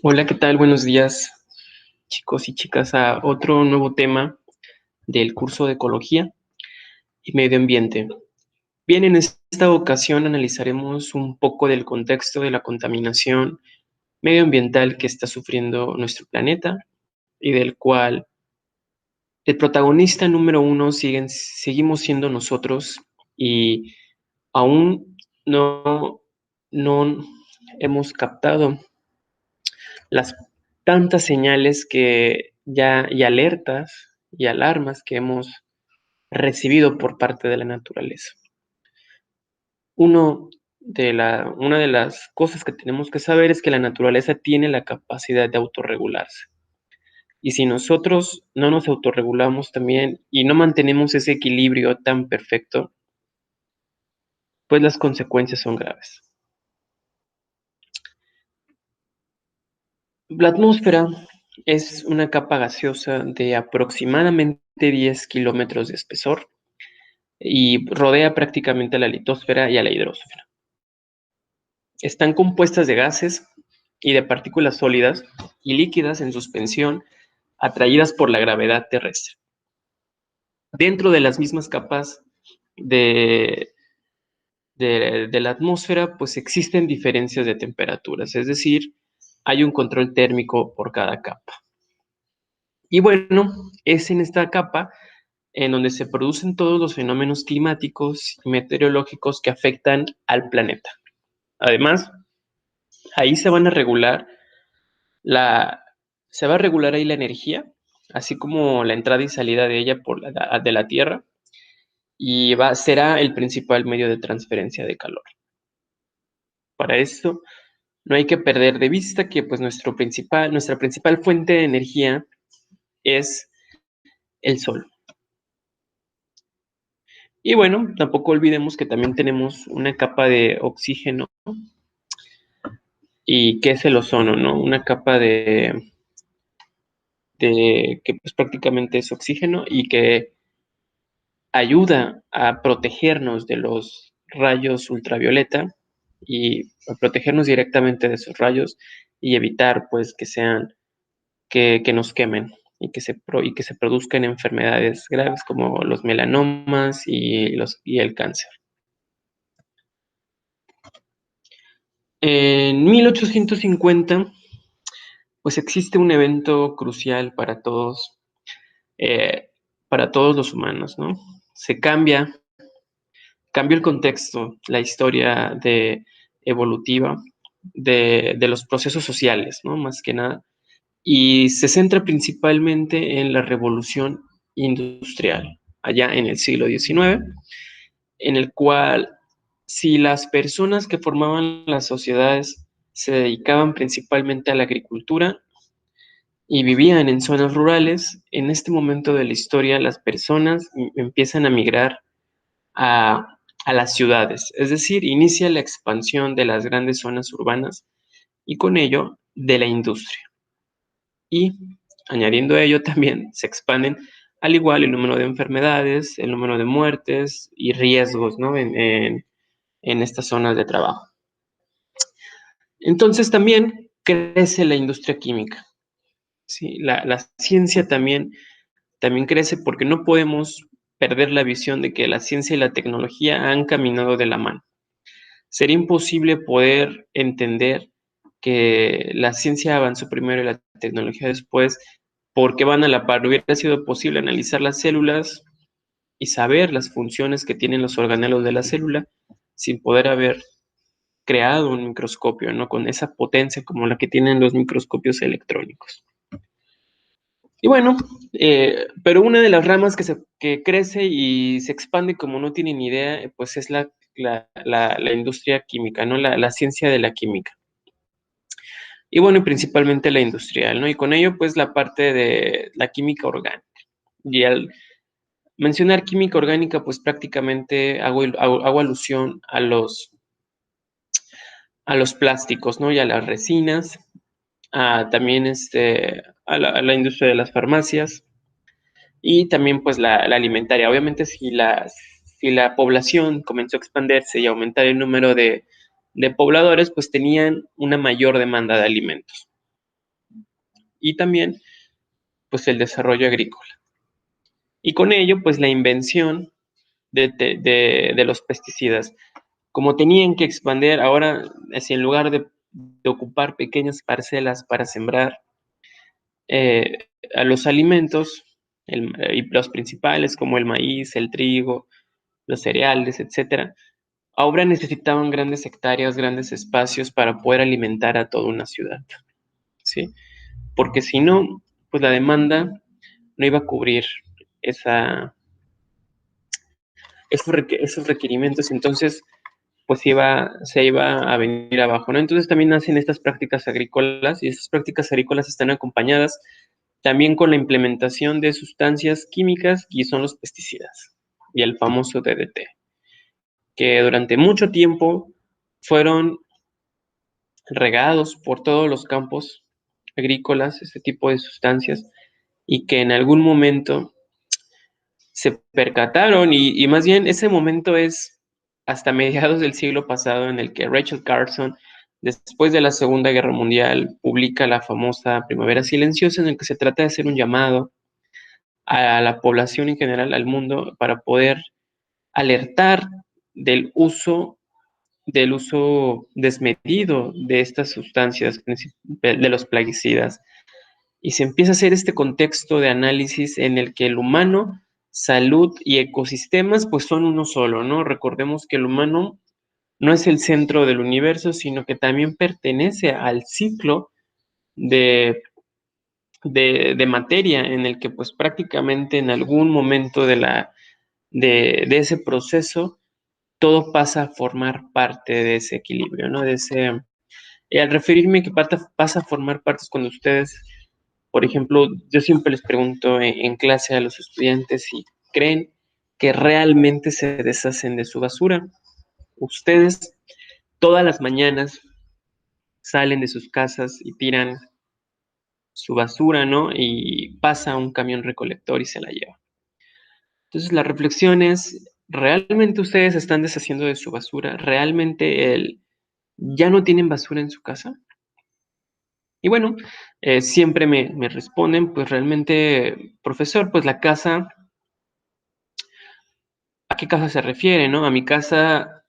Hola, ¿qué tal? Buenos días, chicos y chicas, a otro nuevo tema del curso de Ecología y Medio Ambiente. Bien, en esta ocasión analizaremos un poco del contexto de la contaminación medioambiental que está sufriendo nuestro planeta y del cual el protagonista número uno seguimos siendo nosotros y aún no hemos captado las tantas señales y alertas y alarmas que hemos recibido por parte de la naturaleza. Una de las cosas que tenemos que saber es que la naturaleza tiene la capacidad de autorregularse. Y si nosotros no nos autorregulamos también y no mantenemos ese equilibrio tan perfecto, pues las consecuencias son graves. La atmósfera es una capa gaseosa de aproximadamente 10 kilómetros de espesor y rodea prácticamente a la litosfera y a la hidrosfera. Están compuestas de gases y de partículas sólidas y líquidas en suspensión atraídas por la gravedad terrestre. Dentro de las mismas capas de, de la atmósfera, pues existen diferencias de temperaturas, es decir, hay un control térmico por cada capa. Y bueno, es en esta capa en donde se producen todos los fenómenos climáticos y meteorológicos que afectan al planeta. Además, ahí la, se va a regular ahí la energía, así como la entrada y salida de ella de la Tierra, y será el principal medio de transferencia de calor. Para esto, no hay que perder de vista que pues nuestra principal fuente de energía es el Sol. Y bueno, tampoco olvidemos que también tenemos una capa de oxígeno y que es el ozono, ¿no? Una capa de que pues prácticamente es oxígeno y que ayuda a protegernos de los rayos ultravioleta y a protegernos directamente de esos rayos y evitar pues que nos quemen y que se produzcan enfermedades graves como los melanomas y el cáncer. En 1850 pues existe un evento crucial eh, para todos los humanos, ¿no? Se cambia el contexto, la historia evolutiva de los procesos sociales, ¿no? Más que nada, y se centra principalmente en la revolución industrial, allá en el siglo XIX, en el cual si las personas que formaban las sociedades se dedicaban principalmente a la agricultura, y vivían en zonas rurales, en este momento de la historia las personas empiezan a migrar a las ciudades, es decir, inicia la expansión de las grandes zonas urbanas y con ello de la industria. Y añadiendo a ello también se expanden al igual el número de enfermedades, el número de muertes y riesgos, ¿no? en estas zonas de trabajo. Entonces también crece la industria química. ¿Sí? La ciencia también crece porque no podemos perder la visión de que la ciencia y la tecnología han caminado de la mano. Sería imposible poder entender que la ciencia avanzó primero y la tecnología después, porque van a la par. No hubiera sido posible analizar las células y saber las funciones que tienen los organelos de la célula sin poder haber creado un microscopio, ¿no? Con esa potencia como la que tienen los microscopios electrónicos. Y bueno, pero una de las ramas que crece y se expande como no tienen idea, pues es la industria química, ¿no? La ciencia de la química. Y bueno, y principalmente la industrial, ¿no? Y con ello, pues la parte de la química orgánica. Y al mencionar química orgánica, pues prácticamente hago alusión a los plásticos, ¿no? Y a las resinas, también a la industria de las farmacias y también pues la alimentaria. Obviamente si la población comenzó a expandirse y aumentar el número de pobladores, pues tenían una mayor demanda de alimentos. y también pues el desarrollo agrícola. Y con ello pues la invención de los pesticidas. Como tenían que expandir ahora, en lugar de ocupar pequeñas parcelas para sembrar a los alimentos, y los principales como el maíz, el trigo, los cereales, etcétera, ahora necesitaban grandes hectáreas, grandes espacios para poder alimentar a toda una ciudad, ¿sí? Porque si no, pues la demanda no iba a cubrir esa, esos requerimientos, entonces pues se iba a venir abajo, ¿no? Entonces también nacen estas prácticas agrícolas y estas prácticas agrícolas están acompañadas también con la implementación de sustancias químicas y son los pesticidas y el famoso DDT, que durante mucho tiempo fueron regados por todos los campos agrícolas, este tipo de sustancias, y que en algún momento se percataron, y más bien ese momento es hasta mediados del siglo pasado en el que Rachel Carson, después de la Segunda Guerra Mundial, publica la famosa Primavera Silenciosa, en el que se trata de hacer un llamado a la población en general, al mundo, para poder alertar del uso desmedido de estas sustancias, de los plaguicidas. Y se empieza a hacer este contexto de análisis en el que el humano, salud y ecosistemas pues son uno solo, ¿no? Recordemos que el humano no es el centro del universo, sino que también pertenece al ciclo de, de materia en el que pues prácticamente en algún momento de ese proceso todo pasa a formar parte de ese equilibrio, ¿no? Y al referirme que pasa a formar parte es cuando ustedes, por ejemplo, yo siempre les pregunto en clase a los estudiantes si creen que realmente se deshacen de su basura. Ustedes todas las mañanas salen de sus casas y tiran su basura, ¿no? Y pasa un camión recolector y se la lleva. Entonces la reflexión es, ¿realmente ustedes están deshaciendo de su basura? ¿Realmente ya no tienen basura en su casa? Y bueno, siempre me responden, pues realmente, profesor, pues la casa, ¿a qué casa se refiere, no? ¿A mi casa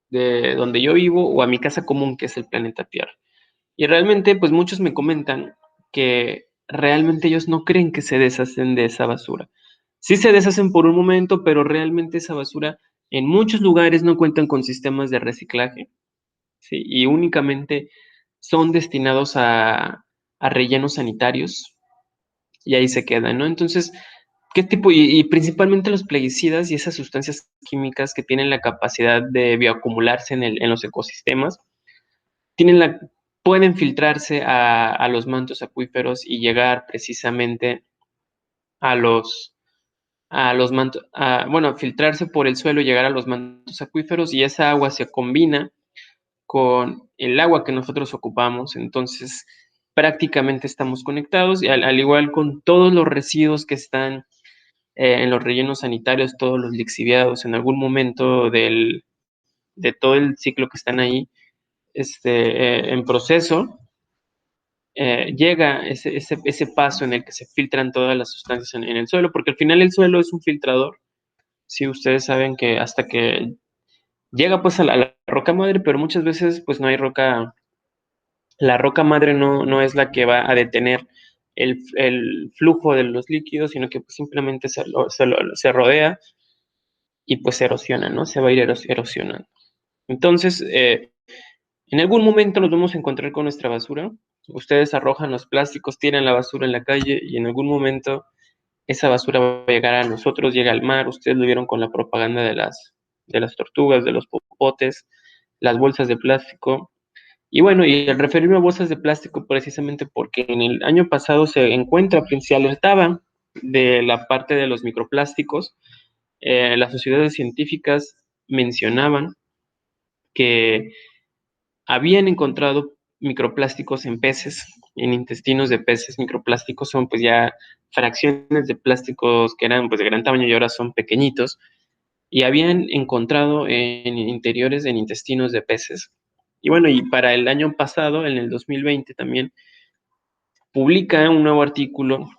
de donde yo vivo o a mi casa común que es el planeta Tierra? Y realmente, pues muchos me comentan que realmente ellos no creen que se deshacen de esa basura. Sí se deshacen por un momento, pero realmente esa basura en muchos lugares no cuentan con sistemas de reciclaje, ¿sí? Y únicamente son destinados a rellenos sanitarios y ahí se quedan, ¿no? Entonces, ¿qué tipo? Y principalmente los plaguicidas y esas sustancias químicas que tienen la capacidad de bioacumularse en los ecosistemas, tienen pueden filtrarse a los mantos acuíferos y llegar precisamente a los mantos, bueno, filtrarse por el suelo y llegar a los mantos acuíferos y esa agua se combina con el agua que nosotros ocupamos, entonces prácticamente estamos conectados y al igual con todos los residuos que están en los rellenos sanitarios, todos los lixiviados en algún momento de todo el ciclo que están ahí en proceso, llega ese paso en el que se filtran todas las sustancias en el suelo, porque al final el suelo es un filtrador. Si ustedes saben que hasta que llega pues a la roca madre, pero muchas veces pues no hay roca, la roca madre no es la que va a detener el flujo de los líquidos, sino que pues simplemente se rodea y pues se erosiona, ¿no? Se va a ir erosionando. Entonces, en algún momento nos vamos a encontrar con nuestra basura. Ustedes arrojan los plásticos, tiran la basura en la calle y en algún momento esa basura va a llegar a nosotros, llega al mar. Ustedes lo vieron con la propaganda de las tortugas, de los popotes, las bolsas de plástico. Y bueno, y al referirme a bolsas de plástico, precisamente porque en el año pasado se alertaba de la parte de los microplásticos. Las sociedades científicas mencionaban que habían encontrado microplásticos en peces, en intestinos de peces. Microplásticos son pues ya fracciones de plásticos que eran pues de gran tamaño y ahora son pequeñitos, y habían encontrado en interiores, en intestinos de peces. Y bueno, y para el año pasado, en el 2020 también, publica un nuevo artículo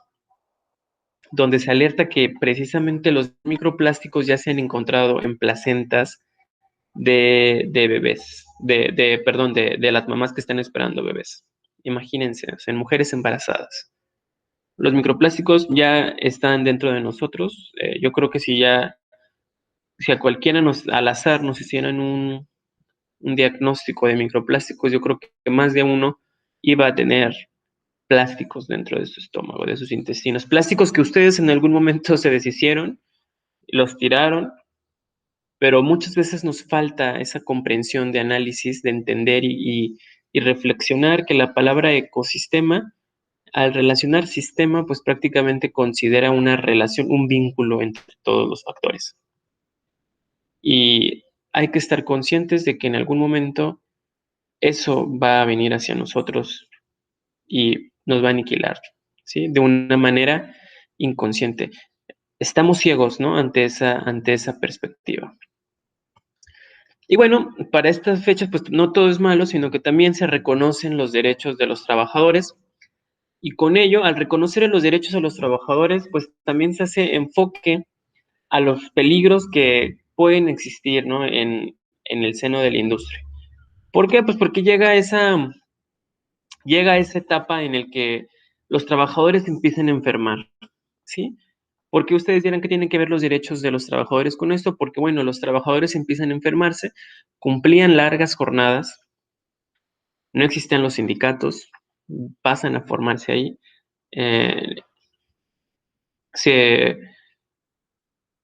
donde se alerta que precisamente los microplásticos ya se han encontrado en placentas de bebés, perdón, de las mamás que están esperando bebés. Imagínense, o sea, en mujeres embarazadas. Los microplásticos ya están dentro de nosotros. Yo creo que si a cualquiera al azar nos hicieran un diagnóstico de microplásticos, yo creo que más de uno iba a tener plásticos dentro de su estómago, de sus intestinos. Plásticos que ustedes en algún momento se deshicieron, los tiraron, pero muchas veces nos falta esa comprensión de análisis, de entender y reflexionar que la palabra ecosistema, al relacionar sistema, pues prácticamente considera una relación, un vínculo entre todos los factores. Y hay que estar conscientes de que en algún momento eso va a venir hacia nosotros y nos va a aniquilar, ¿sí? De una manera inconsciente. Estamos ciegos, ¿no? Ante esa perspectiva. Y bueno, para estas fechas, pues no todo es malo, sino que también se reconocen los derechos de los trabajadores. Y con ello, al reconocer los derechos de los trabajadores, pues también se hace enfoque a los peligros que pueden existir, ¿no? En el seno de la industria. ¿Por qué? Pues porque llega esa etapa en el que los trabajadores empiezan a enfermar, ¿sí? ¿Por qué ustedes dirán que tienen que ver los derechos de los trabajadores con esto? Porque, bueno, los trabajadores empiezan a enfermarse, cumplían largas jornadas, no existían los sindicatos, pasan a formarse ahí. eh, se,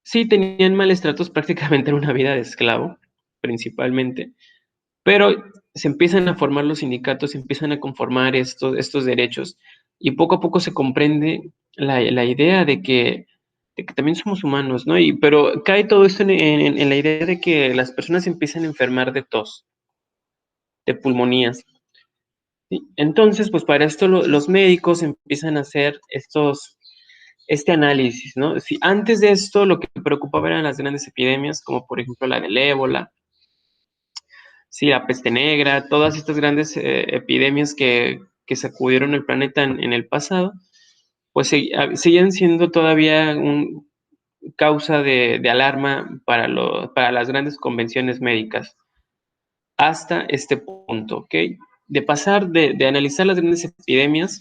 sí tenían malos tratos, prácticamente en una vida de esclavo, principalmente, pero se empiezan a formar los sindicatos, se empiezan a conformar estos derechos y poco a poco se comprende la idea de que también somos humanos, ¿no? Pero cae todo esto en la idea de que las personas empiezan a enfermar de tos, de pulmonías. ¿Sí? Entonces, pues para esto los médicos empiezan a hacer este análisis, ¿no? Si antes de esto lo que preocupaba eran las grandes epidemias, como por ejemplo la del ébola, sí, la peste negra, todas estas grandes epidemias que sacudieron el planeta en el pasado, pues siguen siendo todavía causa de alarma para las grandes convenciones médicas hasta este punto, ¿ok? De pasar de analizar las grandes epidemias,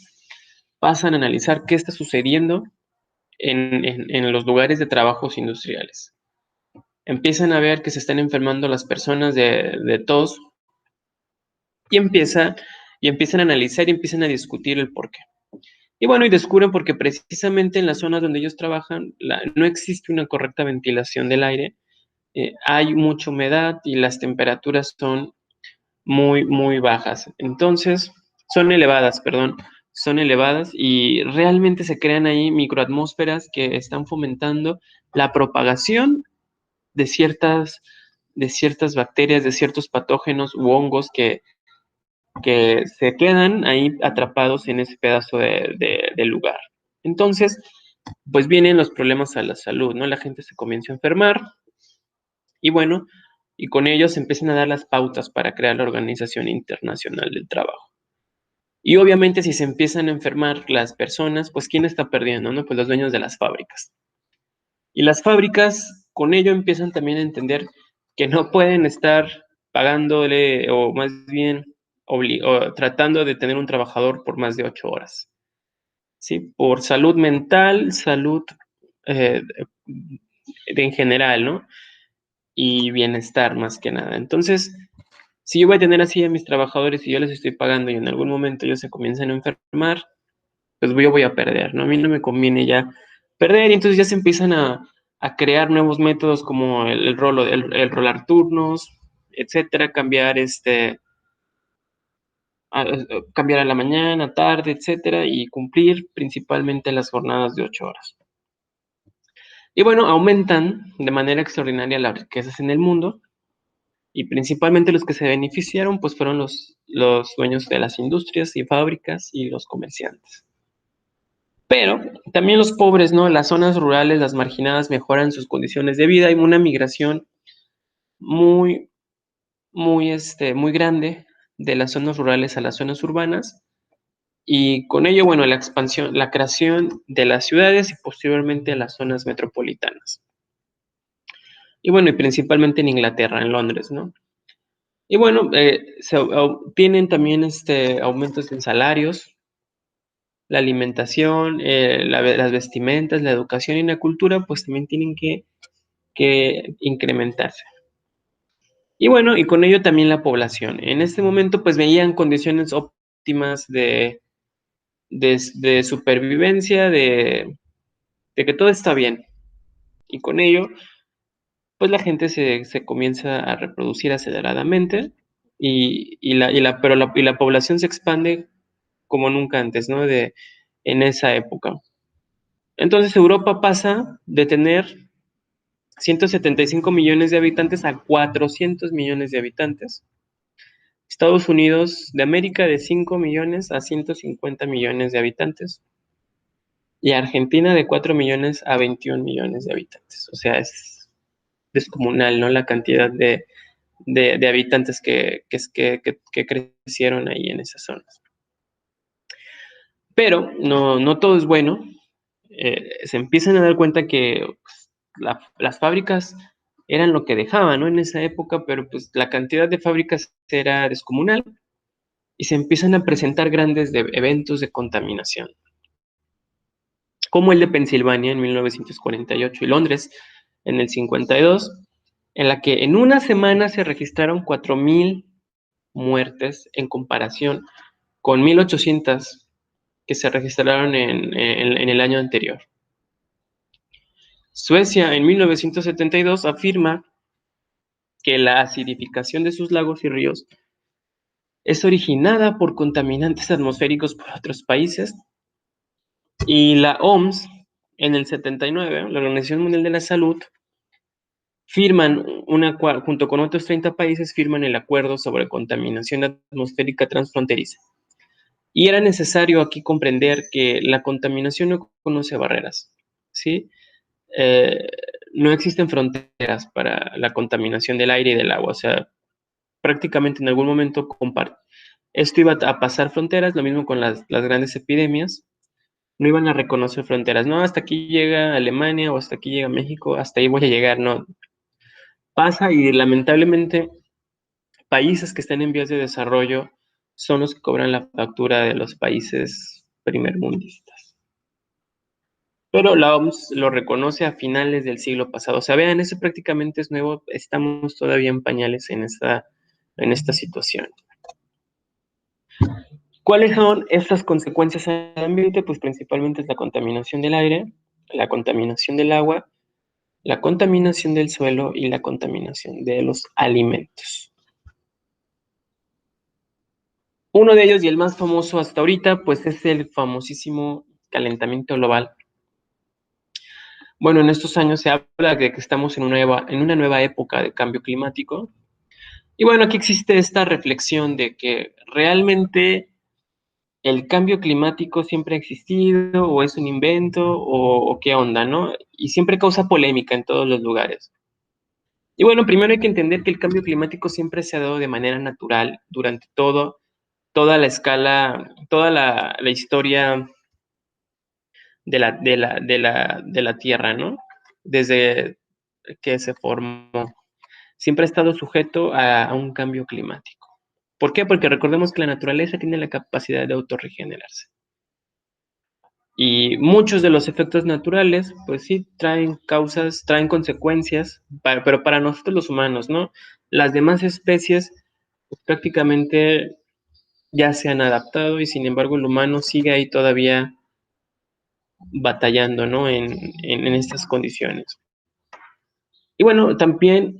pasan a analizar qué está sucediendo en los lugares de trabajos industriales. Empiezan a ver que se están enfermando las personas de tos y empiezan a analizar y empiezan a discutir el porqué. Y bueno, y descubren porque precisamente en las zonas donde ellos trabajan no existe una correcta ventilación del aire, hay mucha humedad y las temperaturas son muy, muy bajas. Entonces, son elevadas y realmente se crean ahí microatmósferas que están fomentando la propagación de ciertas bacterias, de ciertos patógenos u hongos que se quedan ahí atrapados en ese pedazo de lugar. Entonces, pues vienen los problemas a la salud, ¿no? La gente se comienza a enfermar y bueno, y con ellos se empiezan a dar las pautas para crear la Organización Internacional del Trabajo. Y obviamente si se empiezan a enfermar las personas, pues ¿quién está perdiendo, no? Pues los dueños de las fábricas. Y las fábricas con ello empiezan también a entender que no pueden estar pagándole o más bien o tratando de tener un trabajador por más de 8 horas, ¿sí? Por salud mental, salud eh, en general, ¿no? Y bienestar más que nada. Entonces, si yo voy a tener así a mis trabajadores y yo les estoy pagando y en algún momento ellos se comienzan a enfermar, pues yo voy a perder, ¿no? A mí no me conviene ya perder y entonces ya se empiezan a crear nuevos métodos como el rolar turnos, etcétera, cambiar a la mañana, tarde, etcétera, y cumplir principalmente las jornadas de 8 horas. Y bueno, aumentan de manera extraordinaria las riquezas en el mundo y principalmente los que se beneficiaron pues fueron los dueños de las industrias y fábricas y los comerciantes. Pero también los pobres, ¿no? Las zonas rurales, las marginadas mejoran sus condiciones de vida. Hay una migración muy, muy grande de las zonas rurales a las zonas urbanas. y con ello, bueno, la expansión, la creación de las ciudades y posteriormente las zonas metropolitanas. Y bueno, y principalmente en Inglaterra, en Londres, ¿no? Y bueno, tienen también aumentos en salarios, la alimentación, las vestimentas, la educación y la cultura, pues también tienen que incrementarse. Y bueno, y con ello también la población. En este momento, pues veían condiciones óptimas de supervivencia, de que todo está bien. Y con ello, pues la gente se comienza a reproducir aceleradamente y la población se expande como nunca antes, ¿no? En esa época. Entonces Europa pasa de tener 175 millones de habitantes a 400 millones de habitantes. Estados Unidos de América de 5 millones a 150 millones de habitantes. Y Argentina de 4 millones a 21 millones de habitantes. O sea, es descomunal, ¿no? La cantidad de habitantes que crecieron ahí en esas zonas. Pero no todo es bueno. Se empiezan a dar cuenta que pues, las fábricas eran lo que dejaban, ¿no? En esa época, pero pues la cantidad de fábricas era descomunal y se empiezan a presentar grandes eventos de contaminación, como el de Pensilvania en 1948 y Londres en el 52, en la que en una semana se registraron 4.000 muertes en comparación con 1.800 que se registraron en el año anterior. Suecia en 1972 afirma que la acidificación de sus lagos y ríos es originada por contaminantes atmosféricos por otros países y la OMS en el 79, la Organización Mundial de la Salud, junto con otros 30 países, firman el Acuerdo sobre Contaminación Atmosférica Transfronteriza. Y era necesario aquí comprender que la contaminación no conoce barreras, ¿sí? Eh, no existen fronteras para la contaminación del aire y del agua, o sea, prácticamente en algún momento esto iba a pasar fronteras, lo mismo con las grandes epidemias, no iban a reconocer fronteras, no, hasta aquí llega Alemania o hasta aquí llega México, hasta ahí voy a llegar, no, pasa y lamentablemente países que están en vías de desarrollo son los que cobran la factura de los países primermundistas. Pero la OMS lo reconoce a finales del siglo pasado. O sea, vean, eso prácticamente es nuevo. Estamos todavía en pañales en esta situación. ¿Cuáles son estas consecuencias al ambiente? Pues principalmente es la contaminación del aire, la contaminación del agua, la contaminación del suelo y la contaminación de los alimentos. Uno de ellos y el más famoso hasta ahorita, pues es el famosísimo calentamiento global. Bueno, en estos años se habla de que estamos en una nueva época de cambio climático. Y bueno, aquí existe esta reflexión de que realmente el cambio climático siempre ha existido o es un invento o qué onda, ¿no? Y siempre causa polémica en todos los lugares. Y bueno, primero hay que entender que el cambio climático siempre se ha dado de manera natural durante toda la escala, toda la historia de la Tierra, ¿no? Desde que se formó. Siempre ha estado sujeto a un cambio climático. ¿Por qué? Porque recordemos que la naturaleza tiene la capacidad de autorregenerarse. Y muchos de los efectos naturales, pues sí, traen causas, traen consecuencias, pero para nosotros los humanos, ¿no? Las demás especies pues, prácticamente ya se han adaptado y sin embargo el humano sigue ahí todavía batallando, ¿no? En estas condiciones. Y bueno, también,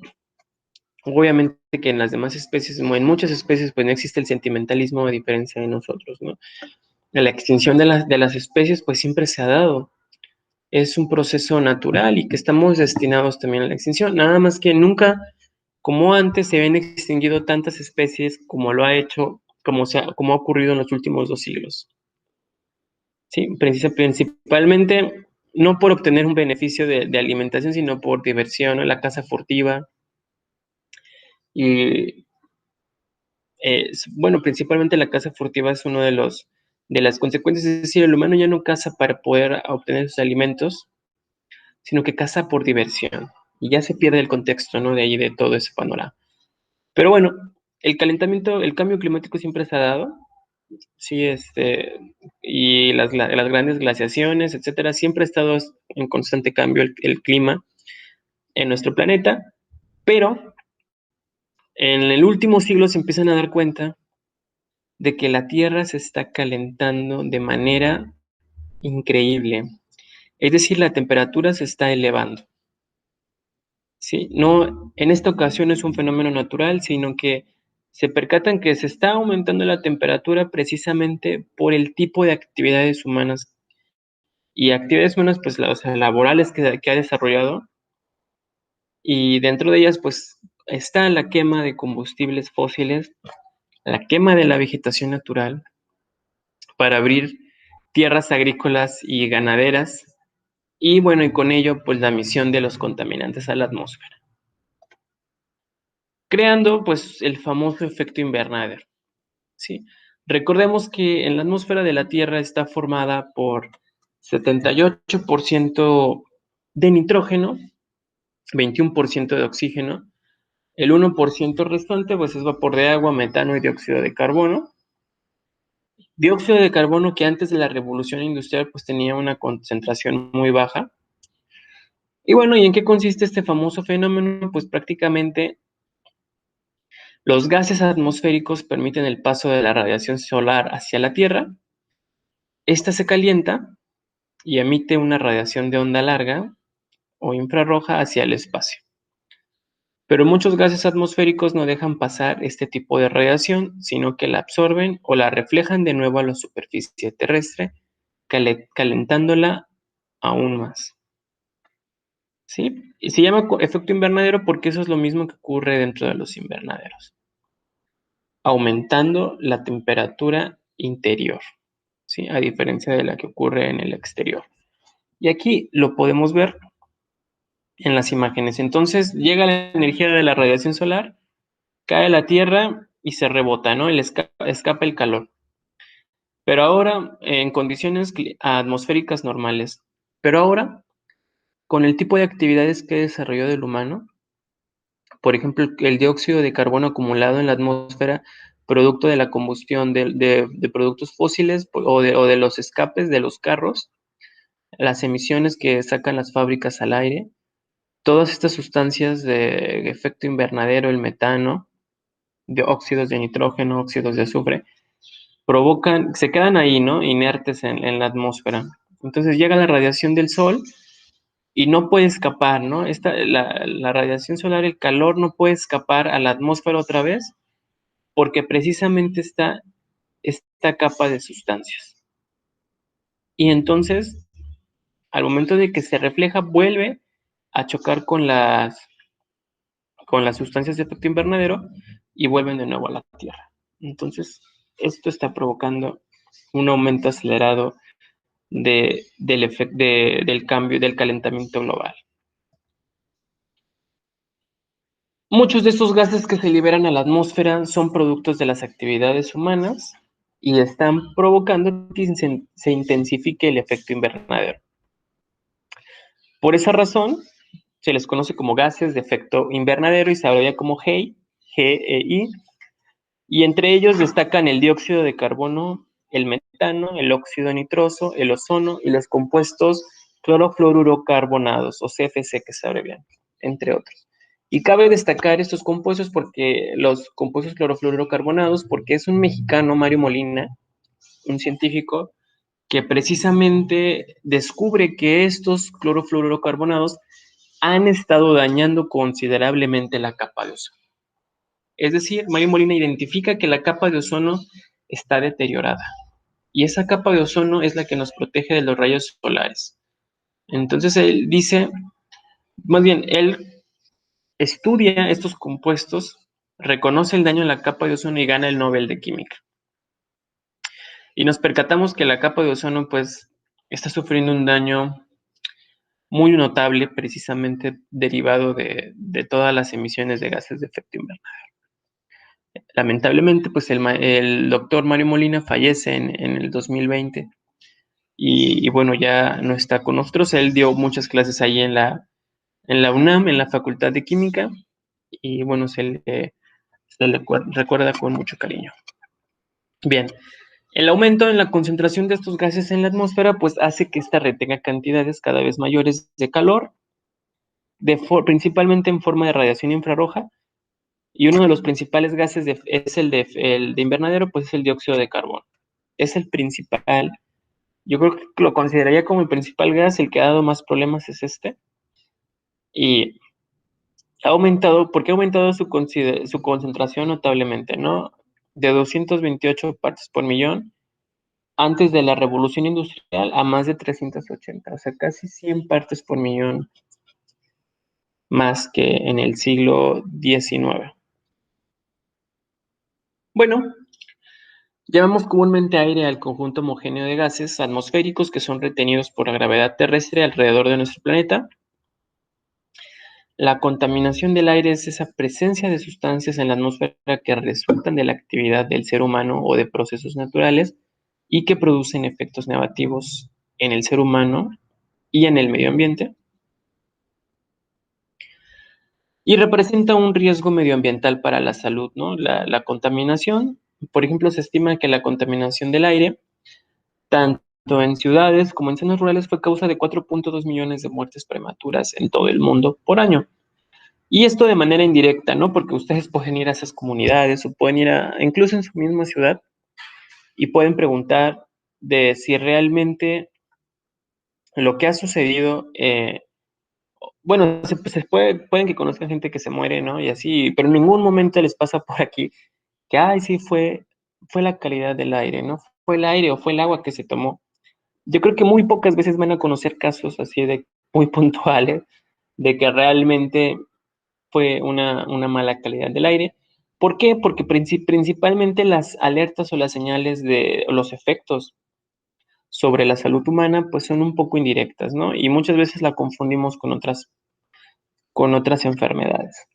obviamente que en las demás especies, en muchas especies, pues no existe el sentimentalismo a diferencia de nosotros, ¿no? La extinción de las especies, pues siempre se ha dado. Es un proceso natural y que estamos destinados también a la extinción. Nada más que nunca, como antes, se habían extinguido tantas especies como lo ha hecho, como ha ocurrido en los últimos 2 siglos. Sí, principalmente no por obtener un beneficio de alimentación, sino por diversión, ¿no? La caza furtiva. Y bueno, principalmente la caza furtiva es uno las consecuencias. Es decir, el humano ya no caza para poder obtener sus alimentos, sino que caza por diversión. Y ya se pierde el contexto, ¿no? De ahí, de todo ese panorama. Pero bueno, el calentamiento, el cambio climático siempre se ha dado, sí, y las grandes glaciaciones, etcétera, siempre ha estado en constante cambio el clima en nuestro planeta, pero en el último siglo se empiezan a dar cuenta de que la Tierra se está calentando de manera increíble. Es decir, la temperatura se está elevando. ¿Sí? No, en esta ocasión no es un fenómeno natural, sino que se percatan que se está aumentando la temperatura precisamente por el tipo de actividades humanas y actividades humanas, pues, o sea, laborales que ha desarrollado, y dentro de ellas, pues, está la quema de combustibles fósiles, la quema de la vegetación natural para abrir tierras agrícolas y ganaderas, y bueno, y con ello, pues, la emisión de los contaminantes a la atmósfera, creando, pues, el famoso efecto invernadero, ¿sí? Recordemos que en la atmósfera de la Tierra está formada por 78% de nitrógeno, 21% de oxígeno, el 1% restante pues es vapor de agua, metano y dióxido de carbono. Dióxido de carbono que antes de la revolución industrial pues tenía una concentración muy baja. Y bueno, ¿y en qué consiste este famoso fenómeno? Pues prácticamente los gases atmosféricos permiten el paso de la radiación solar hacia la Tierra. Esta se calienta y emite una radiación de onda larga o infrarroja hacia el espacio. Pero muchos gases atmosféricos no dejan pasar este tipo de radiación, sino que la absorben o la reflejan de nuevo a la superficie terrestre, calentándola aún más. ¿Sí? Y se llama efecto invernadero porque eso es lo mismo que ocurre dentro de los invernaderos, aumentando la temperatura interior, ¿sí? A diferencia de la que ocurre en el exterior. Y aquí lo podemos ver en las imágenes. Entonces llega la energía de la radiación solar, cae a la Tierra y se rebota, ¿no? Escapa el calor. Pero ahora en condiciones atmosféricas normales. Pero ahora, con el tipo de actividades que desarrolló el humano, por ejemplo, el dióxido de carbono acumulado en la atmósfera, producto de la combustión de productos fósiles o de los escapes de los carros, las emisiones que sacan las fábricas al aire, todas estas sustancias de efecto invernadero, el metano, de óxidos de nitrógeno, óxidos de azufre, se quedan ahí, ¿no? Inertes en la atmósfera. Entonces llega la radiación del sol y no puede escapar, ¿no? La radiación solar, el calor no puede escapar a la atmósfera otra vez porque precisamente está esta capa de sustancias. Y entonces, al momento de que se refleja, vuelve a chocar con las sustancias de efecto invernadero y vuelven de nuevo a la Tierra. Entonces, esto está provocando un aumento acelerado del cambio, del calentamiento global. Muchos de estos gases que se liberan a la atmósfera son productos de las actividades humanas y están provocando que se intensifique el efecto invernadero. Por esa razón, se les conoce como gases de efecto invernadero y se abrevian como GEI, GEI, y entre ellos destacan el dióxido de carbono, el metano, el óxido nitroso, el ozono y los compuestos clorofluorocarbonados o CFC que se abrevian, entre otros. Y cabe destacar estos compuestos porque los compuestos clorofluorocarbonados porque es un mexicano, Mario Molina, un científico que precisamente descubre que estos clorofluorocarbonados han estado dañando considerablemente la capa de ozono. Es decir, Mario Molina identifica que la capa de ozono está deteriorada y esa capa de ozono es la que nos protege de los rayos solares. Entonces él dice, más bien, él estudia estos compuestos, reconoce el daño en la capa de ozono y gana el Nobel de Química. Y nos percatamos que la capa de ozono pues está sufriendo un daño muy notable precisamente derivado de todas las emisiones de gases de efecto invernadero. Lamentablemente, pues el doctor Mario Molina fallece en el 2020 y bueno, ya no está con nosotros. Él dio muchas clases ahí en la UNAM, en la Facultad de Química, y bueno, se le recuerda con mucho cariño. Bien, el aumento en la concentración de estos gases en la atmósfera pues hace que ésta retenga cantidades cada vez mayores de calor, principalmente en forma de radiación infrarroja, y uno de los principales gases es el de invernadero, pues es el dióxido de carbono. Es el principal, yo creo que lo consideraría como el principal gas, el que ha dado más problemas es este, y ha aumentado, porque ha aumentado su concentración notablemente, ¿no? De 228 partes por millón antes de la revolución industrial a más de 380, o sea, casi 100 partes por millón más que en el siglo XIX. Bueno, llamamos comúnmente aire al conjunto homogéneo de gases atmosféricos que son retenidos por la gravedad terrestre alrededor de nuestro planeta. La contaminación del aire es esa presencia de sustancias en la atmósfera que resultan de la actividad del ser humano o de procesos naturales y que producen efectos negativos en el ser humano y en el medio ambiente, y representa un riesgo medioambiental para la salud, ¿no? La contaminación, por ejemplo, se estima que la contaminación del aire, tanto en ciudades como en zonas rurales, fue causa de 4.2 millones de muertes prematuras en todo el mundo por año. Y esto de manera indirecta, ¿no? Porque ustedes pueden ir a esas comunidades o pueden ir incluso en su misma ciudad, y pueden preguntar de si realmente lo que ha sucedido, bueno, pueden que conozcan gente que se muere, ¿no? Y así, pero en ningún momento les pasa por aquí que, ay, sí, fue la calidad del aire, ¿no? Fue el aire o fue el agua que se tomó. Yo creo que muy pocas veces van a conocer casos así de muy puntuales de que realmente fue una mala calidad del aire. ¿Por qué? Porque principalmente las alertas o las señales de los efectos sobre la salud humana pues son un poco indirectas, ¿no? Y muchas veces la confundimos con otras enfermedades.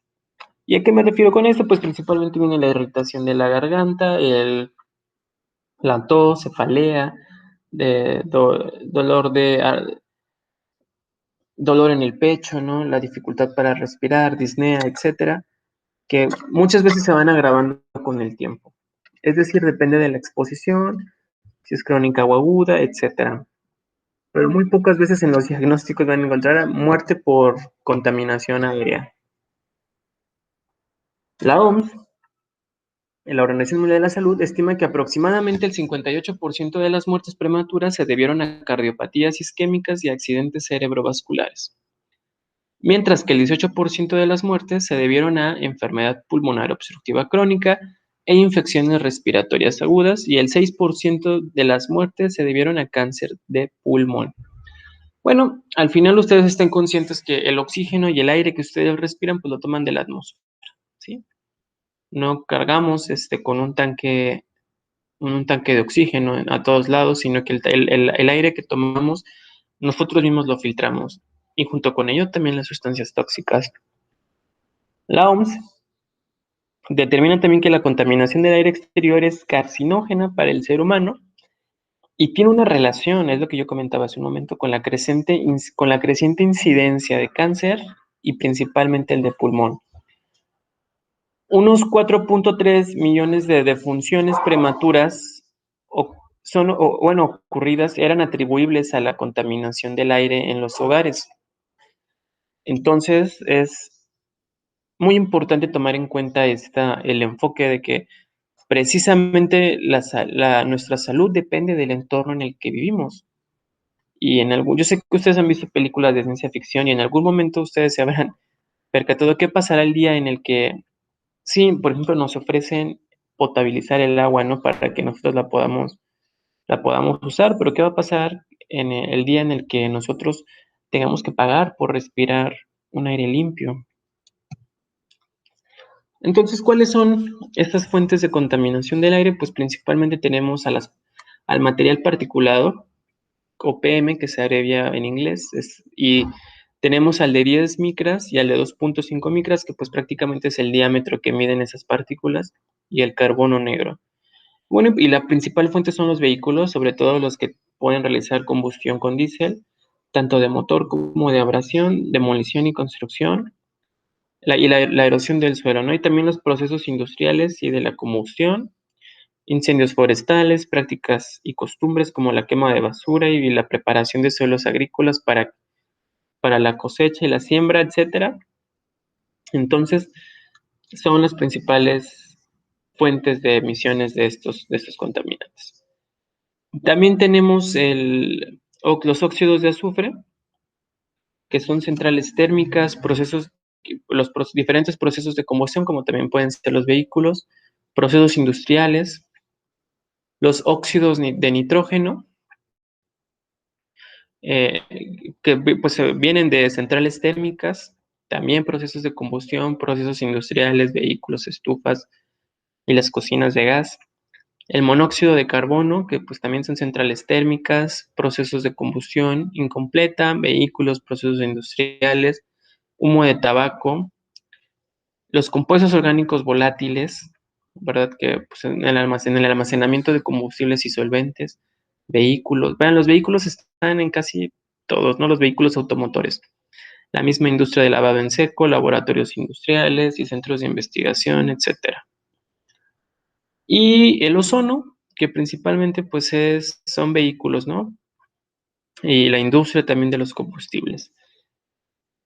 ¿Y a qué me refiero con esto? Pues principalmente viene la irritación de la garganta, la tos, cefalea, dolor dolor en el pecho, ¿no? La dificultad para respirar, disnea, etcétera, que muchas veces se van agravando con el tiempo. Es decir, depende de la exposición, si es crónica o aguda, etcétera. Pero muy pocas veces en los diagnósticos van a encontrar muerte por contaminación aérea. La OMS, la Organización Mundial de la Salud, estima que aproximadamente el 58% de las muertes prematuras se debieron a cardiopatías isquémicas y accidentes cerebrovasculares, mientras que el 18% de las muertes se debieron a enfermedad pulmonar obstructiva crónica e infecciones respiratorias agudas, y el 6% de las muertes se debieron a cáncer de pulmón. Bueno, al final ustedes estén conscientes que el oxígeno y el aire que ustedes respiran, pues lo toman de la atmósfera, ¿sí? No cargamos con un tanque de oxígeno a todos lados, sino que el aire que tomamos, nosotros mismos lo filtramos. Y junto con ello también las sustancias tóxicas. La OMS determina también que la contaminación del aire exterior es carcinógena para el ser humano y tiene una relación, es lo que yo comentaba hace un momento, con la creciente incidencia de cáncer y principalmente el de pulmón. Unos 4.3 millones de defunciones prematuras ocurridas eran atribuibles a la contaminación del aire en los hogares. Entonces es muy importante tomar en cuenta el enfoque de que precisamente nuestra salud depende del entorno en el que vivimos. Y yo sé que ustedes han visto películas de ciencia ficción y en algún momento ustedes se habrán percatado qué pasará el día en el que, sí, por ejemplo, nos ofrecen potabilizar el agua, ¿no? Para que nosotros la podamos usar, pero ¿qué va a pasar en el día en el que nosotros tengamos que pagar por respirar un aire limpio? Entonces, ¿cuáles son estas fuentes de contaminación del aire? Pues principalmente tenemos al material particulado, o PM, que se abrevia en inglés, y Tenemos al de 10 micras y al de 2.5 micras, que pues prácticamente es el diámetro que miden esas partículas, y el carbono negro. Bueno, y la principal fuente son los vehículos, sobre todo los que pueden realizar combustión con diésel, tanto de motor como de abrasión, demolición y construcción, la erosión del suelo, ¿no? Y también los procesos industriales y de la combustión, incendios forestales, prácticas y costumbres como la quema de basura y la preparación de suelos agrícolas para la cosecha y la siembra, etcétera. Entonces, son las principales fuentes de emisiones de estos contaminantes. También tenemos los óxidos de azufre, que son centrales térmicas, diferentes procesos de combustión, como también pueden ser los vehículos, procesos industriales, los óxidos de nitrógeno, eh, que pues, vienen de centrales térmicas, también procesos de combustión, procesos industriales, vehículos, estufas y las cocinas de gas. El monóxido de carbono, que pues también son centrales térmicas, procesos de combustión incompleta, vehículos, procesos industriales, humo de tabaco, los compuestos orgánicos volátiles, ¿verdad? Que pues, en el almacenamiento de combustibles y solventes, vehículos. Vean, los vehículos están en casi todos, ¿no? Los vehículos automotores. La misma industria de lavado en seco, laboratorios industriales y centros de investigación, etcétera. Y el ozono, que principalmente pues son vehículos, ¿no? Y la industria también de los combustibles.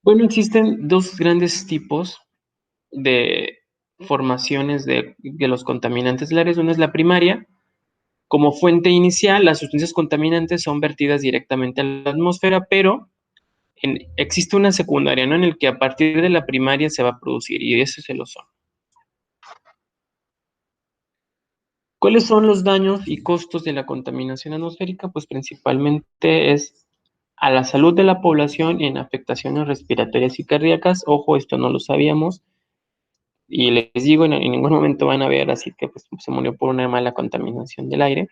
Bueno, existen dos grandes tipos de formaciones de los contaminantes del aire. Una es la primaria. Como fuente inicial, las sustancias contaminantes son vertidas directamente a la atmósfera, pero existe una secundaria, ¿no? En el que a partir de la primaria se va a producir, y ese es el ozono. ¿Cuáles son los daños y costos de la contaminación atmosférica? Pues principalmente es a la salud de la población en afectaciones respiratorias y cardíacas. Ojo, esto no lo sabíamos. Y les digo, en ningún momento van a ver así que pues, se murió por una mala contaminación del aire,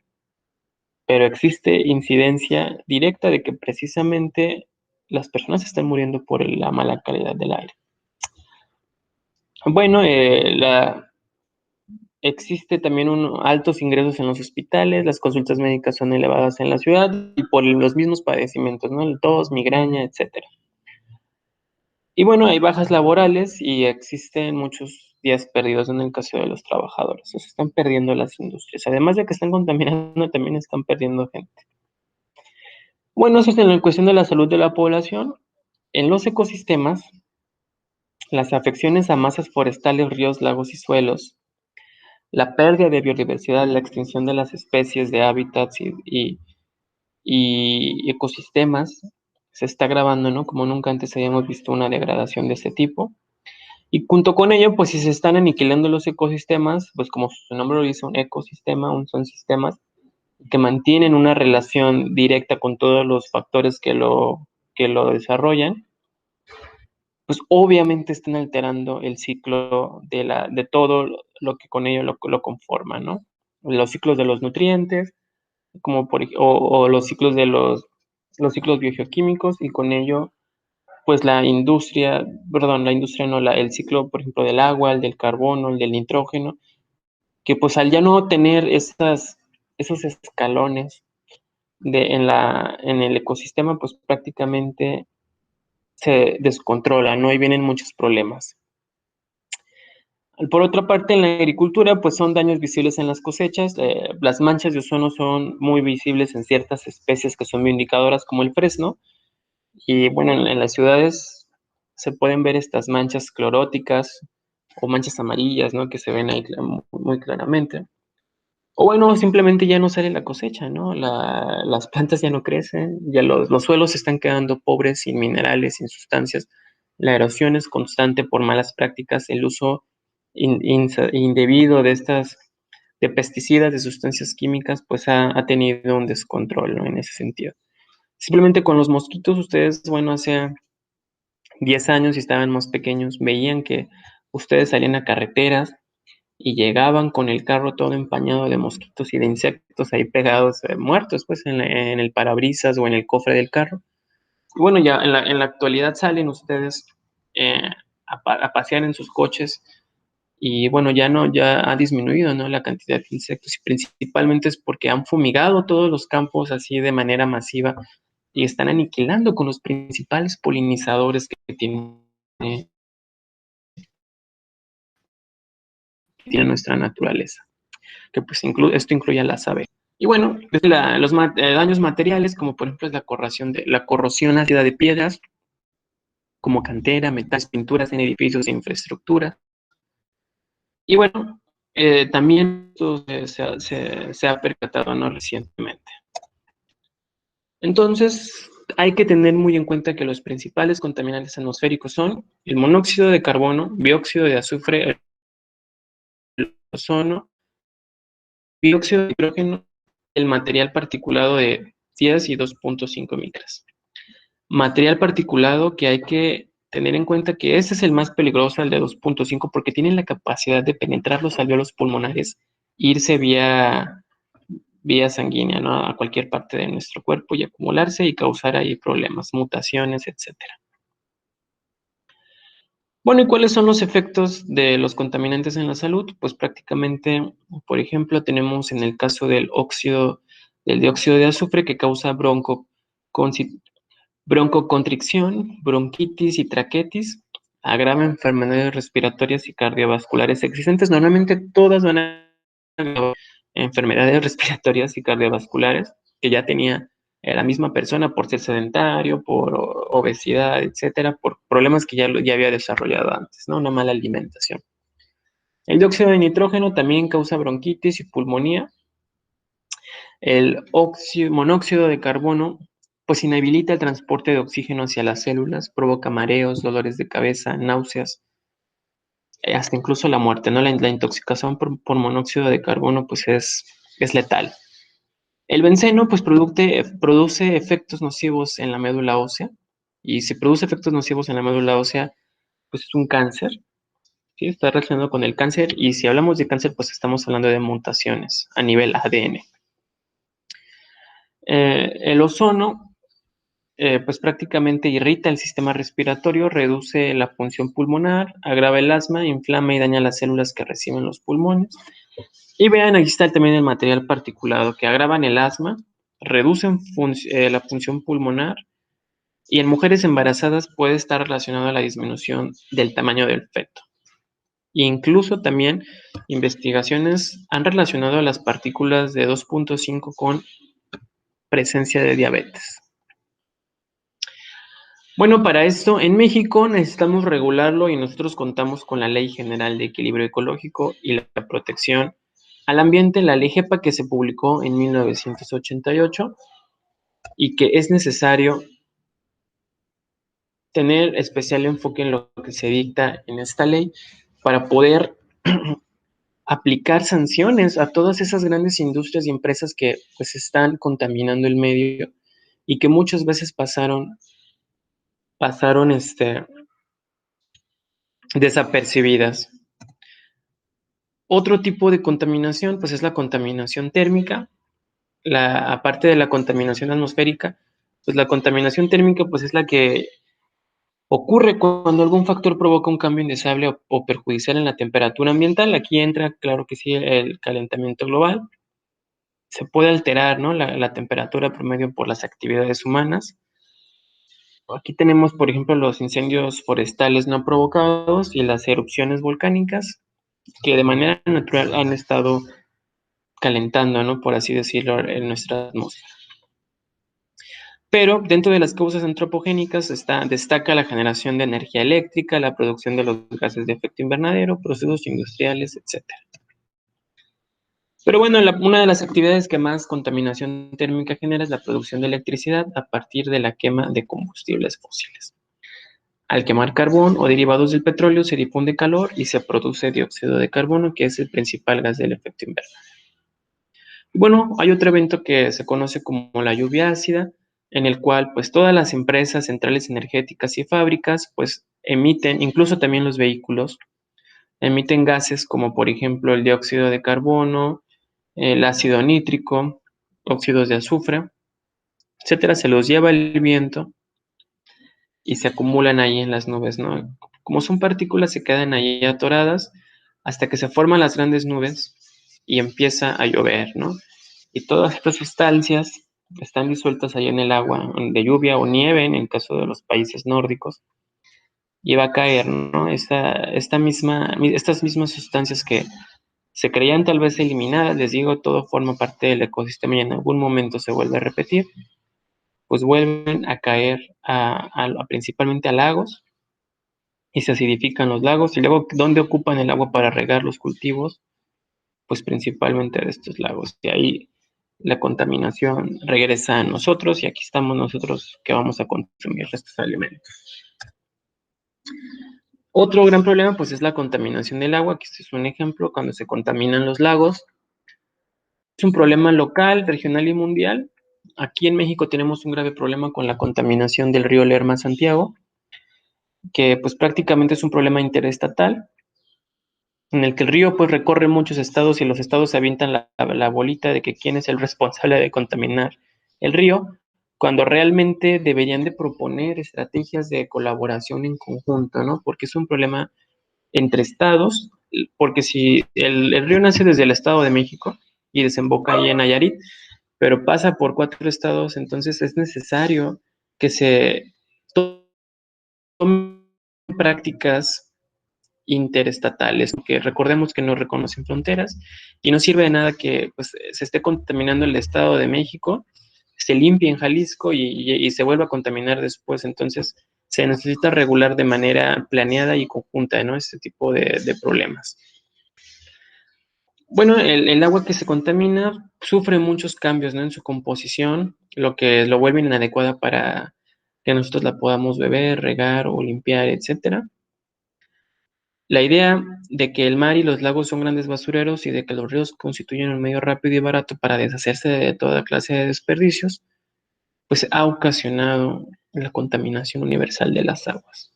pero existe incidencia directa de que precisamente las personas están muriendo por la mala calidad del aire. Bueno, existe también altos ingresos en los hospitales, las consultas médicas son elevadas en la ciudad y por los mismos padecimientos, ¿no? El tos, migraña, etcétera. Y bueno, hay bajas laborales y existen muchos días perdidos en el caso de los trabajadores. Se están perdiendo las industrias. Además de que están contaminando, también están perdiendo gente. Bueno, eso es en la cuestión de la salud de la población. En los ecosistemas, las afecciones a masas forestales, ríos, lagos y suelos, la pérdida de biodiversidad, la extinción de las especies de hábitats y ecosistemas se está agravando, ¿no? Como nunca antes habíamos visto una degradación de este tipo. Y junto con ello, pues si se están aniquilando los ecosistemas, pues como su nombre lo dice, un ecosistema, son sistemas que mantienen una relación directa con todos los factores que lo desarrollan, pues obviamente están alterando el ciclo de todo lo que con ello lo conforma, ¿no? Los ciclos de los nutrientes, o los ciclos los ciclos biogeoquímicos, y con ello pues la industria no, el ciclo, por ejemplo, del agua, el del carbono, el del nitrógeno, que pues al ya no tener esos escalones en el ecosistema, pues prácticamente se descontrola, ¿no? Y vienen muchos problemas. Por otra parte, en la agricultura, pues son daños visibles en las cosechas. Las manchas de ozono son muy visibles en ciertas especies que son bioindicadoras, como el fresno. Y bueno, en las ciudades se pueden ver estas manchas cloróticas o manchas amarillas, ¿no? Que se ven ahí muy claramente. O bueno, simplemente ya no sale la cosecha, ¿no? Las plantas ya no crecen, ya los suelos se están quedando pobres, sin minerales, sin sustancias. La erosión es constante por malas prácticas, el uso indebido de pesticidas, de sustancias químicas, pues ha tenido un descontrol, ¿no? En ese sentido. Simplemente con los mosquitos, ustedes, bueno, hace 10 años, si estaban más pequeños, veían que ustedes salían a carreteras y llegaban con el carro todo empañado de mosquitos y de insectos ahí pegados, muertos, pues en el parabrisas o en el cofre del carro. Bueno, ya en la actualidad salen ustedes eh, a pasear en sus coches y bueno, ya ha disminuido, ¿no? La cantidad de insectos y principalmente es porque han fumigado todos los campos así de manera masiva y están aniquilando con los principales polinizadores que tiene nuestra naturaleza, que pues esto incluye a las aves. Y bueno, los daños materiales, como por ejemplo es la corrosión ácida de piedras, como cantera, metales, pinturas en edificios e infraestructura. Y bueno, también esto se ha percatado, ¿no? Recientemente. Entonces, hay que tener muy en cuenta que los principales contaminantes atmosféricos son el monóxido de carbono, dióxido de azufre, el ozono, dióxido de hidrógeno, el material particulado de 10 y 2.5 micras. Material particulado que hay que tener en cuenta que ese es el más peligroso, el de 2.5, porque tiene la capacidad de penetrar los alveolos pulmonares, irse vía sanguínea, ¿no? A cualquier parte de nuestro cuerpo y acumularse y causar ahí problemas, mutaciones, etcétera. Bueno, ¿y cuáles son los efectos de los contaminantes en la salud? Pues prácticamente, por ejemplo, tenemos en el caso del dióxido de azufre que causa broncoconstricción, bronquitis y traquetis, agrava enfermedades respiratorias y cardiovasculares existentes. Normalmente todas van a agravar enfermedades respiratorias y cardiovasculares que ya tenía la misma persona por ser sedentario, por obesidad, etcétera, por problemas que ya había desarrollado antes, ¿no? Una mala alimentación. El dióxido de nitrógeno también causa bronquitis y pulmonía. El monóxido de carbono pues inhabilita el transporte de oxígeno hacia las células, provoca mareos, dolores de cabeza, náuseas, hasta incluso la muerte, ¿no? La intoxicación por monóxido de carbono pues es letal. El benceno pues produce efectos nocivos en la médula ósea y si produce efectos nocivos en la médula ósea pues es un cáncer, ¿sí? Está relacionado con el cáncer y si hablamos de cáncer pues estamos hablando de mutaciones a nivel ADN. El ozono pues prácticamente irrita el sistema respiratorio, reduce la función pulmonar, agrava el asma, inflama y daña las células que reciben los pulmones. Y vean, aquí está también el material particulado que agravan el asma, reducen la función pulmonar y en mujeres embarazadas puede estar relacionado a la disminución del tamaño del feto. Incluso también investigaciones han relacionado a las partículas de 2.5 con presencia de diabetes. Bueno, para esto en México necesitamos regularlo y nosotros contamos con la Ley General de Equilibrio Ecológico y la Protección al Ambiente, la Ley GEPA que se publicó en 1988 y que es necesario tener especial enfoque en lo que se dicta en esta ley para poder aplicar sanciones a todas esas grandes industrias y empresas que pues están contaminando el medio y que muchas veces pasaron desapercibidas. Otro tipo de contaminación, pues es la contaminación térmica. Aparte de la contaminación atmosférica, pues la contaminación térmica, pues es la que ocurre cuando algún factor provoca un cambio indeseable o perjudicial en la temperatura ambiental. Aquí entra, claro que sí, el calentamiento global. Se puede alterar, ¿no? La temperatura promedio por las actividades humanas. Aquí tenemos, por ejemplo, los incendios forestales no provocados y las erupciones volcánicas que de manera natural han estado calentando, ¿no? Por así decirlo, en nuestra atmósfera. Pero dentro de las causas antropogénicas destaca la generación de energía eléctrica, la producción de los gases de efecto invernadero, procesos industriales, etcétera. Pero bueno, una de las actividades que más contaminación térmica genera es la producción de electricidad a partir de la quema de combustibles fósiles. Al quemar carbón o derivados del petróleo se difunde calor y se produce dióxido de carbono, que es el principal gas del efecto invernadero. Bueno, hay otro evento que se conoce como la lluvia ácida, en el cual pues todas las empresas, centrales energéticas y fábricas pues emiten, incluso también los vehículos, emiten gases como por ejemplo el dióxido de carbono, el ácido nítrico, óxidos de azufre, etcétera, se los lleva el viento y se acumulan ahí en las nubes, ¿no? Como son partículas, se quedan ahí atoradas hasta que se forman las grandes nubes y empieza a llover, ¿no? Y todas estas sustancias están disueltas ahí en el agua de lluvia o nieve, en el caso de los países nórdicos, y va a caer, ¿no? Estas mismas sustancias que se creían tal vez eliminadas, les digo, todo forma parte del ecosistema y en algún momento se vuelve a repetir, pues vuelven a caer principalmente a lagos y se acidifican los lagos. Y luego, ¿dónde ocupan el agua para regar los cultivos? Pues principalmente de estos lagos. Y ahí la contaminación regresa a nosotros y aquí estamos nosotros que vamos a consumir estos alimentos. Otro gran problema pues es la contaminación del agua, que este es un ejemplo, cuando se contaminan los lagos. Es un problema local, regional y mundial. Aquí en México tenemos un grave problema con la contaminación del río Lerma-Santiago, que pues prácticamente es un problema interestatal, en el que el río pues recorre muchos estados y los estados se avientan la bolita de que quién es el responsable de contaminar el río, cuando realmente deberían de proponer estrategias de colaboración en conjunto, ¿no? Porque es un problema entre estados, porque si el río nace desde el Estado de México y desemboca ahí en Nayarit, pero pasa por 4 estados, entonces es necesario que se tomen prácticas interestatales, que recordemos que no reconocen fronteras y no sirve de nada que pues, se esté contaminando el Estado de México, se limpie en Jalisco y se vuelva a contaminar después. Entonces, se necesita regular de manera planeada y conjunta, ¿no? Este tipo de problemas. Bueno, el agua que se contamina sufre muchos cambios, ¿no? En su composición, lo que lo vuelve inadecuada para que nosotros la podamos beber, regar o limpiar, etcétera. La idea de que el mar y los lagos son grandes basureros y de que los ríos constituyen un medio rápido y barato para deshacerse de toda clase de desperdicios, pues ha ocasionado la contaminación universal de las aguas.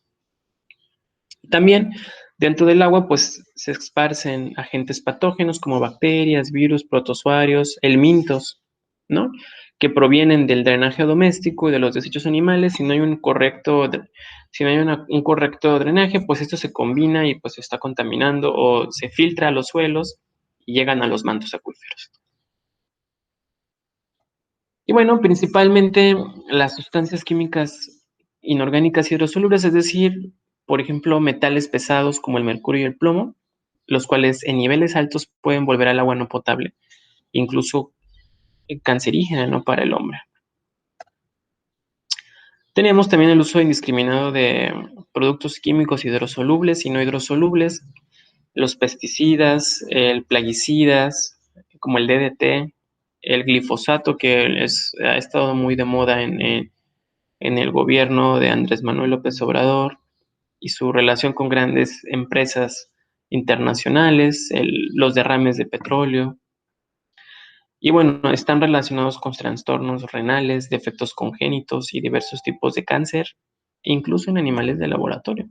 También dentro del agua, pues se esparcen agentes patógenos como bacterias, virus, protozoarios, helmintos, ¿no? Que provienen del drenaje doméstico y de los desechos animales. Si no hay un correcto drenaje, pues esto se combina y pues se está contaminando o se filtra a los suelos y llegan a los mantos acuíferos. Y bueno, principalmente las sustancias químicas inorgánicas hidrosolubles, es decir, por ejemplo, metales pesados como el mercurio y el plomo, los cuales en niveles altos pueden volver al agua no potable, incluso cancerígena, ¿no? Para el hombre. Tenemos también el uso indiscriminado de productos químicos hidrosolubles y no hidrosolubles, los pesticidas, el plaguicidas, como el DDT, el glifosato, que ha estado muy de moda en el gobierno de Andrés Manuel López Obrador y su relación con grandes empresas internacionales, los derrames de petróleo. Y bueno, están relacionados con trastornos renales, defectos congénitos y diversos tipos de cáncer, incluso en animales de laboratorio.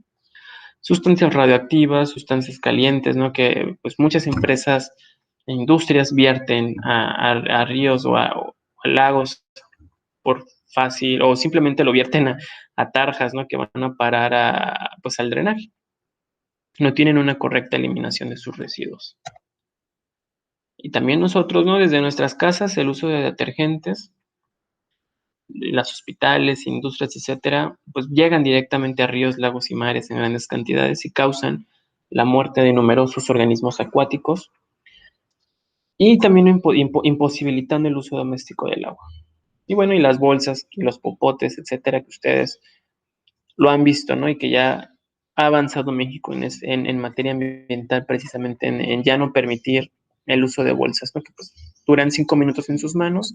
Sustancias radioactivas, sustancias calientes, ¿no? Que pues muchas empresas e industrias vierten a ríos o a lagos por fácil, o simplemente lo vierten a tarjas, ¿no? Que van a parar pues al drenaje. No tienen una correcta eliminación de sus residuos. Y también nosotros, ¿no? Desde nuestras casas, el uso de detergentes, las hospitales, industrias, etcétera, pues llegan directamente a ríos, lagos y mares en grandes cantidades y causan la muerte de numerosos organismos acuáticos y también imposibilitando el uso doméstico del agua. Y bueno, y las bolsas, y los popotes, etcétera, que ustedes lo han visto, ¿no? Y que ya ha avanzado México en materia ambiental, precisamente en ya no permitir el uso de bolsas, ¿no? Que pues duran 5 minutos en sus manos,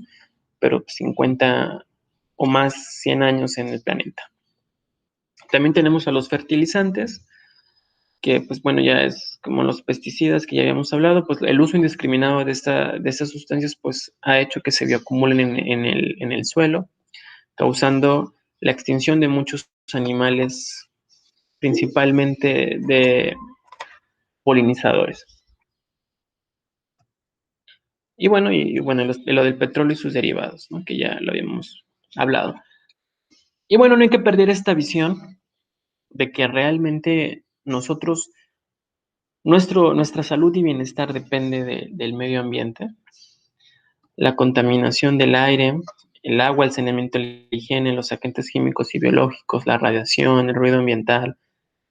pero 50 o más 100 años en el planeta. También tenemos a los fertilizantes, que pues bueno, ya es como los pesticidas que ya habíamos hablado, pues el uso indiscriminado de estas sustancias pues ha hecho que se bioacumulen en el suelo, causando la extinción de muchos animales, principalmente de polinizadores. Y bueno, lo del petróleo y sus derivados, ¿no? Que ya lo habíamos hablado. Y bueno, no hay que perder esta visión de que realmente nuestra salud y bienestar depende del medio ambiente, la contaminación del aire, el agua, el saneamiento, la higiene, los agentes químicos y biológicos, la radiación, el ruido ambiental,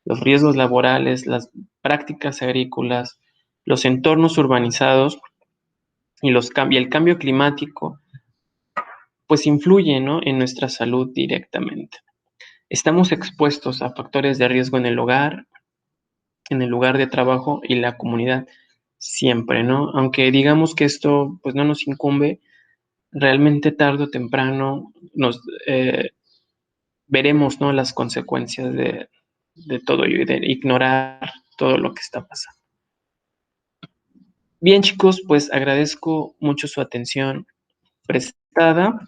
los riesgos laborales, las prácticas agrícolas, los entornos urbanizados y el cambio climático, pues influye, ¿no?, en nuestra salud directamente. Estamos expuestos a factores de riesgo en el hogar, en el lugar de trabajo y la comunidad, siempre, ¿no? Aunque digamos que esto, pues, no nos incumbe, realmente tarde o temprano veremos, ¿no?, las consecuencias de todo ello y de ignorar todo lo que está pasando. Bien, chicos, pues agradezco mucho su atención prestada.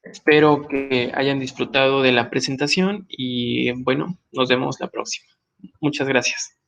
Espero que hayan disfrutado de la presentación y bueno, nos vemos la próxima. Muchas gracias.